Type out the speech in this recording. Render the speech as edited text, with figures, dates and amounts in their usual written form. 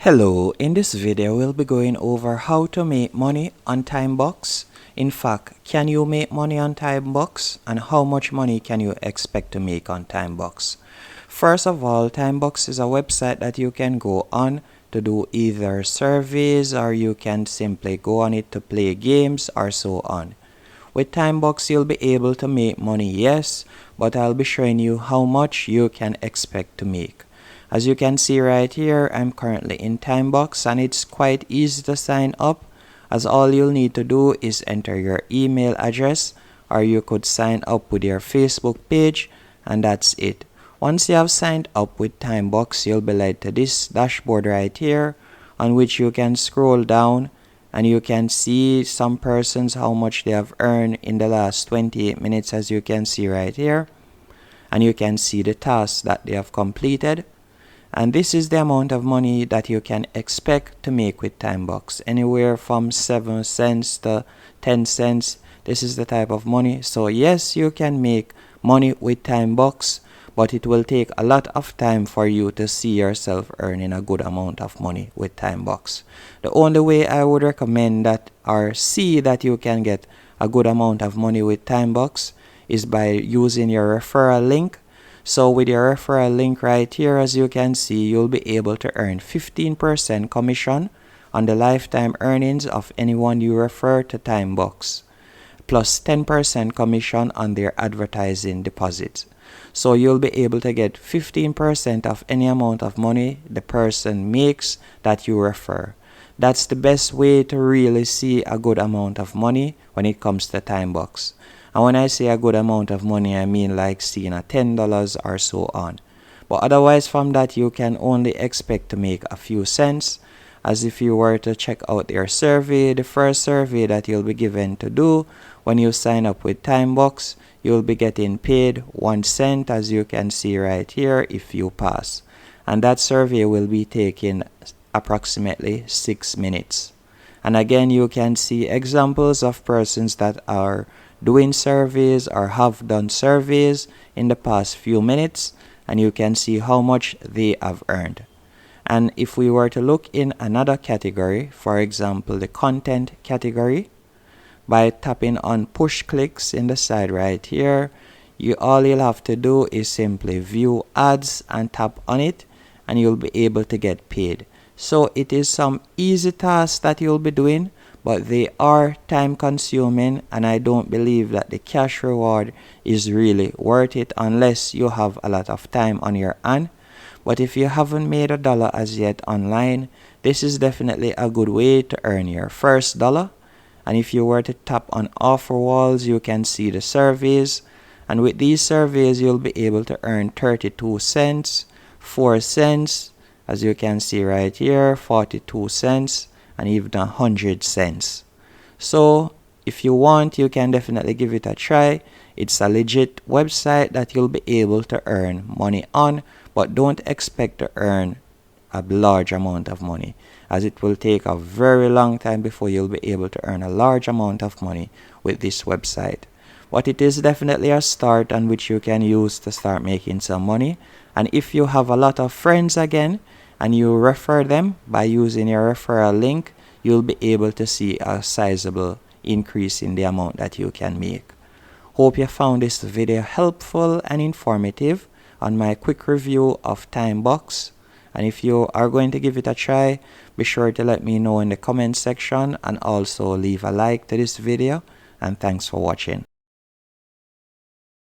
Hello, in this video we'll be going over how to make money on TIMEBUCKS. In fact, can you make money on TIMEBUCKS and how much money can you expect to make on TIMEBUCKS? First of all, TIMEBUCKS is a website that you can go on to do either surveys or you can simply go on it to play games or so on. With TIMEBUCKS you'll be able to make money, yes, but I'll be showing you how much you can expect to make. As you can see right here, I'm currently in TIMEBUCKS and it's quite easy to sign up, as all you'll need to do is enter your email address, or you could sign up with your Facebook page, and that's it. Once you have signed up with TIMEBUCKS, you'll be led to this dashboard right here, on which you can scroll down and you can see some persons how much they have earned in the last 28 minutes, as you can see right here, and you can see the tasks that they have completed. And this is the amount of money that you can expect to make with TIMEBUCKS, anywhere from 7 cents to 10 cents. This is the type of money. So yes, you can make money with TIMEBUCKS, but it will take a lot of time for you to see yourself earning a good amount of money with TIMEBUCKS. The only way I would recommend that, or see that you can get a good amount of money with TIMEBUCKS, is by using your referral link. So with your referral link right here, as you can see, you'll be able to earn 15% commission on the lifetime earnings of anyone you refer to TIMEBUCKS, plus 10% commission on their advertising deposits. So you'll be able to get 15% of any amount of money the person makes that you refer. That's the best way to really see a good amount of money when it comes to TIMEBUCKS. And when I say a good amount of money, I mean like seeing a $10 or so on. But otherwise from that, you can only expect to make a few cents. As if you were to check out their survey, the first survey that you'll be given to do when you sign up with TIMEBUCKS, you'll be getting paid 1 cent, as you can see right here, if you pass. And that survey will be taking approximately 6 minutes. And again, you can see examples of persons that are doing surveys or have done surveys in the past few minutes, and you can see how much they have earned. And if we were to look in another category, for example the content category, by tapping on push clicks in the side right here, all you'll have to do is simply view ads and tap on it, and you'll be able to get paid. So it is some easy tasks that you'll be doing, but they are time consuming, and I don't believe that the cash reward is really worth it unless you have a lot of time on your hand. But if you haven't made $1 as yet online, this is definitely a good way to earn your first dollar. And if you were to tap on offer walls, you can see the surveys, and with these surveys you'll be able to earn 32 cents, 4 cents, as you can see right here, 42 cents, and even 100 cents. So if you want, you can definitely give it a try. It's a legit website that you'll be able to earn money on, but don't expect to earn a large amount of money, as it will take a very long time before you'll be able to earn a large amount of money with this website. But it is definitely a start on which you can use to start making some money. And if you have a lot of friends again, and you refer them by using your referral link, you'll be able to see a sizable increase in the amount that you can make. Hope you found this video helpful and informative on my quick review of TIMEBUCKS. And if you are going to give it a try, be sure to let me know in the comment section, and also leave a like to this video. And thanks for watching.